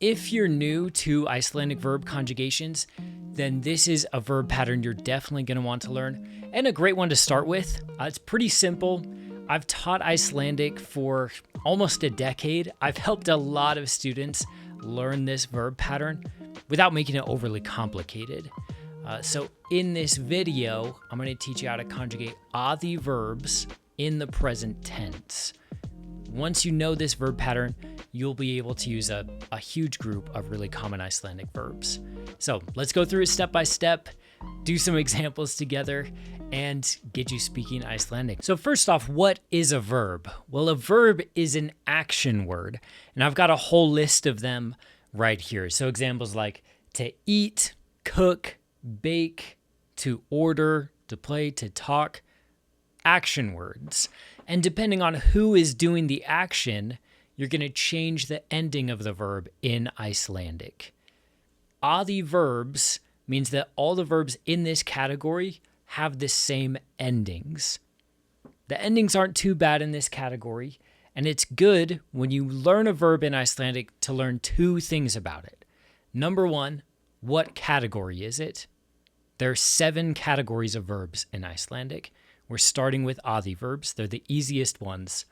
If you're new to Icelandic verb conjugations, then this is a verb pattern you're definitely going to want to learn, and a great one to start with. It's pretty simple. I've taught Icelandic for almost a decade. I've helped a lot of students learn this verb pattern without making it overly complicated. So in this video, I'm going to teach you how to conjugate the verbs in the present tense. Once you know this verb pattern, you'll be able to use a huge group of really common Icelandic verbs. So let's go through it step by step, do some examples together, and get you speaking Icelandic. So first off, what is a verb? Well, a verb is an action word, and I've got a whole list of them right here. So examples like to eat, cook, bake, to order, to play, to talk, action words. And depending on who is doing the action, you're going to change the ending of the verb in Icelandic. The verbs means that all the verbs in this category have the same endings. The endings aren't too bad in this category, and it's good when you learn a verb in Icelandic to learn two things about it. Number one, what category is it? There are 7 categories of verbs in Icelandic. We're starting with the verbs. They're the easiest ones.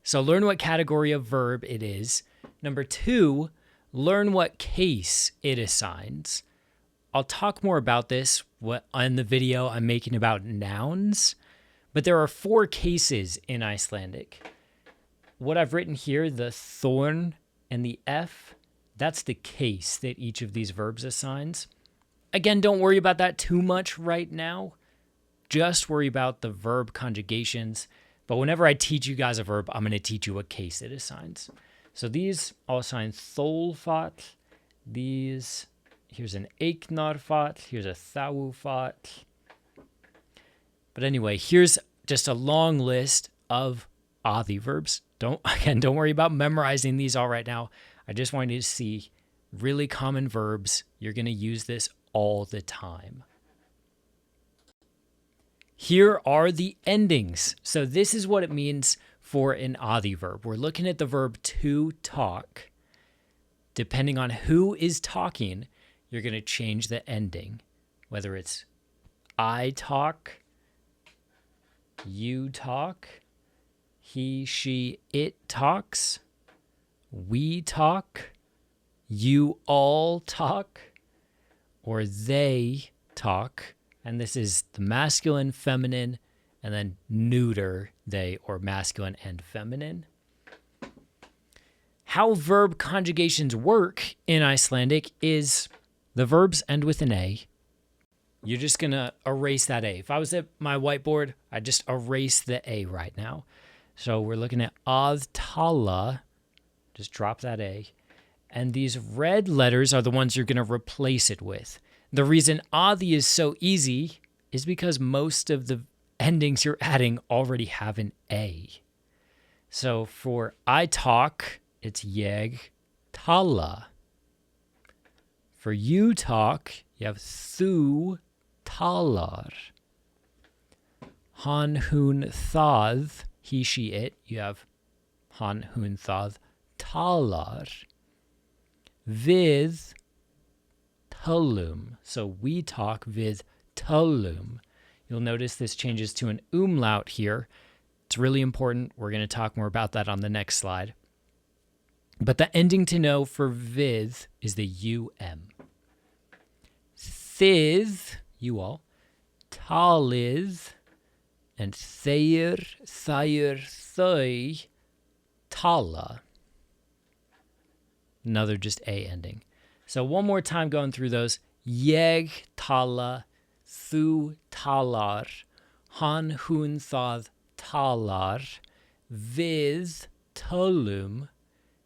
So learn what category of verb it is. Number 2, learn what case it assigns. I'll talk more about this in the video I'm making about nouns, but there are 4 cases in Icelandic. What I've written here, the thorn and the F, that's the case that each of these verbs assigns. Again, don't worry about that too much right now. Just worry about the verb conjugations. But whenever I teach you guys a verb, I'm going to teach you what case it assigns. So these I'll assign þolfat. These, here's an eiknarfat. Here's a þágufat. But anyway, here's just a long list of the verbs. Don't worry about memorizing these all right now. I just want you to see really common verbs. You're going to use this all the time. Here are the endings. So this is what it means for an verb. We're looking at the verb to talk. Depending on who is talking, you're going to change the ending. Whether it's I talk, you talk, he, she, it talks, we talk, you all talk, or they talk. And this is the masculine, feminine, and then neuter, they, or masculine and feminine. How verb conjugations work in Icelandic is the verbs end with an A. You're just going to erase that A. If I was at my whiteboard, I'd just erase the A right now. So we're looking at tala, just drop that A. And these red letters are the ones you're going to replace it with. The reason is so easy is because most of the endings you're adding already have an A. So for I talk, it's ég tala. For you talk, you have þú talar. Hann, hún, það, he, she, it, you have hann, hún, það, talar. Við tölum. So we talk with tölum. You'll notice this changes to an umlaut here. It's really important. We're going to talk more about that on the next slide. But the ending to know for with is the um. Þið, you all, talið, and þeir, þær, þau, tala. Another just A ending. So one more time going through those. Ég tala, þú talar, hann, hún, það talar, við tölum,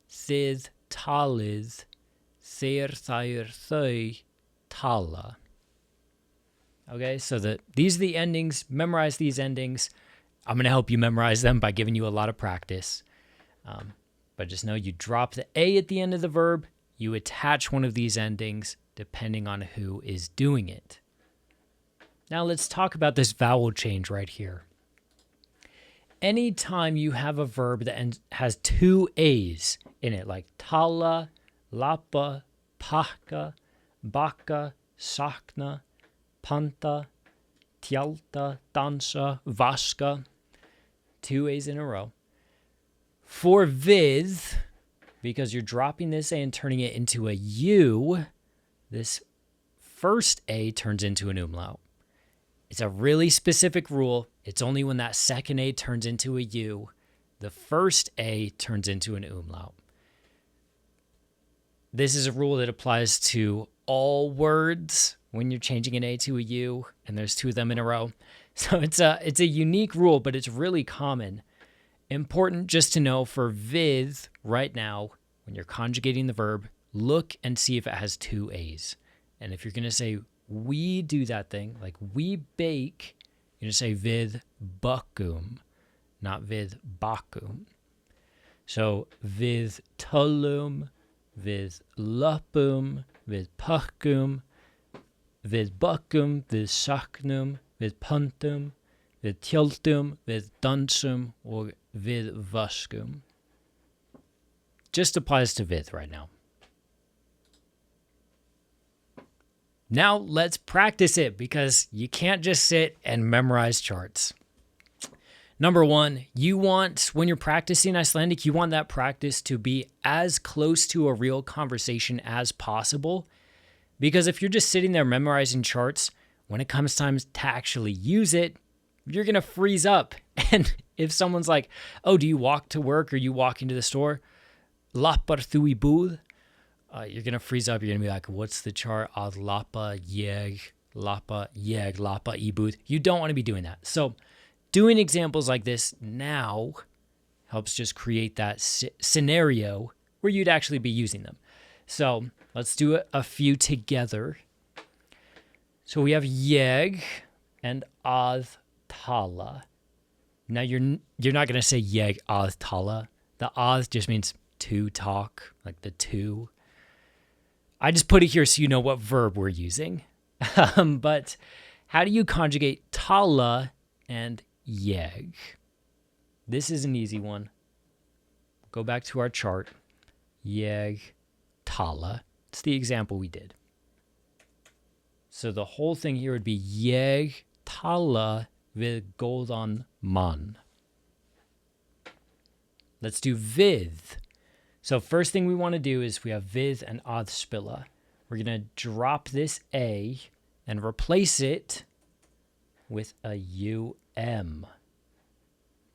þið talið, þeir, þær, þau tala. Okay, so these are the endings. Memorize these endings. I'm going to help you memorize them by giving you a lot of practice. But just know you drop the A at the end of the verb. You attach one of these endings depending on who is doing it. Now let's talk about this vowel change right here. Anytime you have a verb that has 2 A's in it, like tala lappa, pakka, bakka, sakna, panta, tjalta, dansa, vaska. 2 A's in a row. For with, because you're dropping this A and turning it into a U, this first A turns into an umlaut. It's a really specific rule. It's only when that second A turns into a U, the first A turns into an umlaut. This is a rule that applies to all words when you're changing an A to a U, and there's 2 of them in a row. So it's a unique rule, but it's really common. Important just to know for with right now, when you're conjugating the verb, look and see if it has 2 A's. And if you're going to say we do that thing, like we bake, you're going to say with bakum, not with bakum. So with tullum, with lapum, with pakkum, with bakum, with saknum, with puntum, with tjaltum, with dansum, or with vaskum. Just applies to with right now. Now let's practice it, because you can't just sit and memorize charts. Number 1, when you're practicing Icelandic, you want that practice to be as close to a real conversation as possible. Because if you're just sitting there memorizing charts, when it comes time to actually use it, you're going to freeze up. And if someone's like, oh, do you walk to work or you walk into the store? Lappar þú í búð? You're going to freeze up. You're going to be like, what's the chart? Að lappa ég, lappa í búð. You don't want to be doing that. So doing examples like this now helps just create that scenario where you'd actually be using them. So let's do a few together. So we have ég and að tala. Now you're not going to say ég að tala. The að just means to talk, like the to. I just put it here so you know what verb we're using. But how do you conjugate tala and jeg? This is an easy one. Go back to our chart. Jeg tala. It's the example we did. So the whole thing here would be ég tala við góðan mann. Let's do with. So first thing we want to do is we have with and að spila. We're going to drop this A and replace it with a UM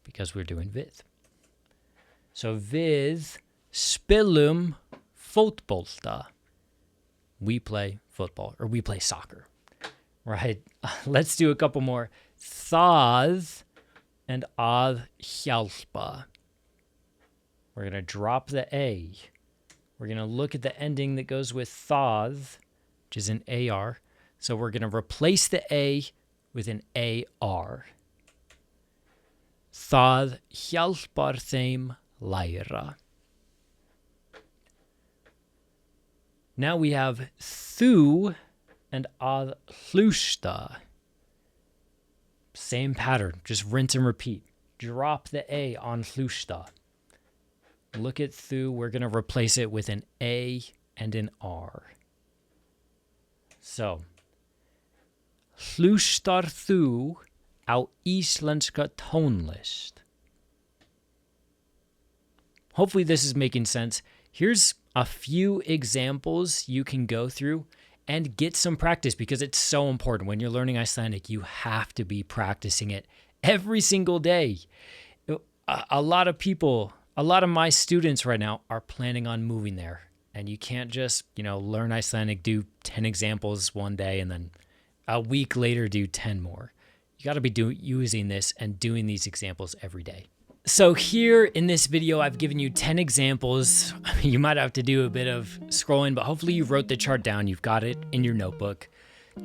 because we're doing with. So við spilum fótbolta. We play football, or we play soccer, right? Let's do a couple more. Það and að hjálpa. We're going to drop the A. We're going to look at the ending that goes with það, which is an AR. So we're going to replace the A with an AR. Það hjálpar þeim læra. Now we have þú and að hlusta. Same pattern, just rinse and repeat. Drop the A on hlusta. Look at thu, we're going to replace it with an A and an R. So, hlustar þú á íslenska tónlist? Hopefully this is making sense. Here's a few examples you can go through and get some practice, because it's so important. When you're learning Icelandic, you have to be practicing it every single day. A lot of my students right now are planning on moving there, and you can't just, learn Icelandic, do 10 examples one day, and then a week later do 10 more. You got to be using this and doing these examples every day. So here in this video, I've given you 10 examples. You might have to do a bit of scrolling, but hopefully you wrote the chart down. You've got it in your notebook.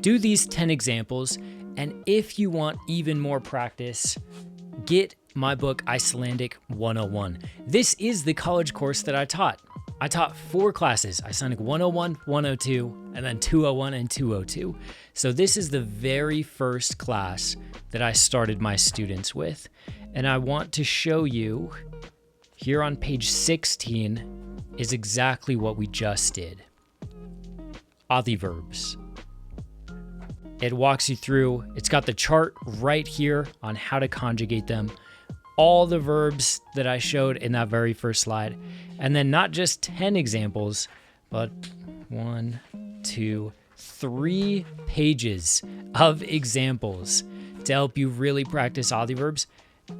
Do these 10 examples, and if you want even more practice, get my book, Icelandic 101. This is the college course that I taught. I taught 4 classes, Icelandic 101, 102, and then 201 and 202. So this is the very first class that I started my students with. And I want to show you here on page 16 is exactly what we just did. Adverbs. It walks you through, it's got the chart right here on how to conjugate them. All the verbs that I showed in that very first slide. And then not just 10 examples, but 1, 2, 3 pages of examples to help you really practice adverbs.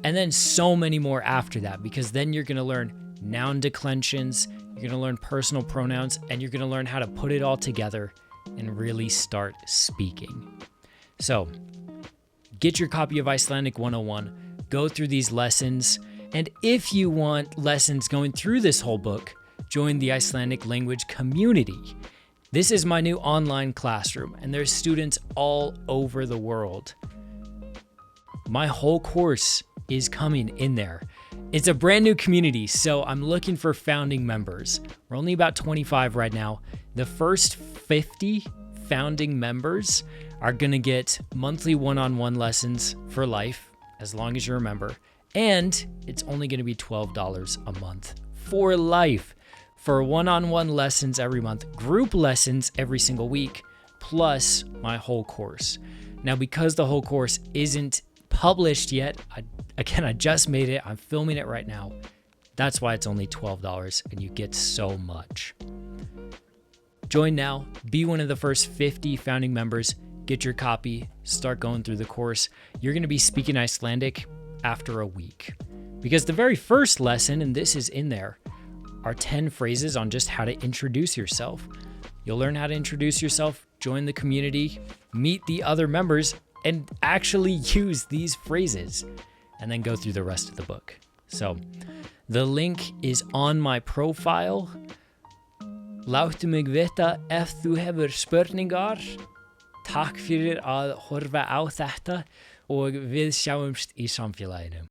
And then so many more after that, because then you're going to learn noun declensions, you're going to learn personal pronouns, and you're going to learn how to put it all together and really start speaking. So, get your copy of Icelandic 101, go through these lessons, and if you want lessons going through this whole book, join the Icelandic Language community. This is my new online classroom, and there's students all over the world. My whole course is coming in there. It's a brand new community, so I'm looking for founding members. We're only about 25 right now. The first 50 founding members are going to get monthly one-on-one lessons for life, as long as you're a member. And it's only going to be $12 a month for life, for one-on-one lessons every month, group lessons every single week, plus my whole course. Now, because the whole course isn't published yet, I just made it. I'm filming it right now. That's why it's only $12 and you get so much. Join now, be one of the first 50 founding members, get your copy, start going through the course. You're going to be speaking Icelandic after a week. Because the very first lesson, and this is in there, are 10 phrases on just how to introduce yourself. You'll learn how to introduce yourself, join the community, meet the other members, and actually use these phrases, and then go through the rest of the book. So the link is on my profile. Láttu mig vita ef þú hefur spurningar. Takk fyrir að horfa á þetta og við sjáumst í samfélaginu.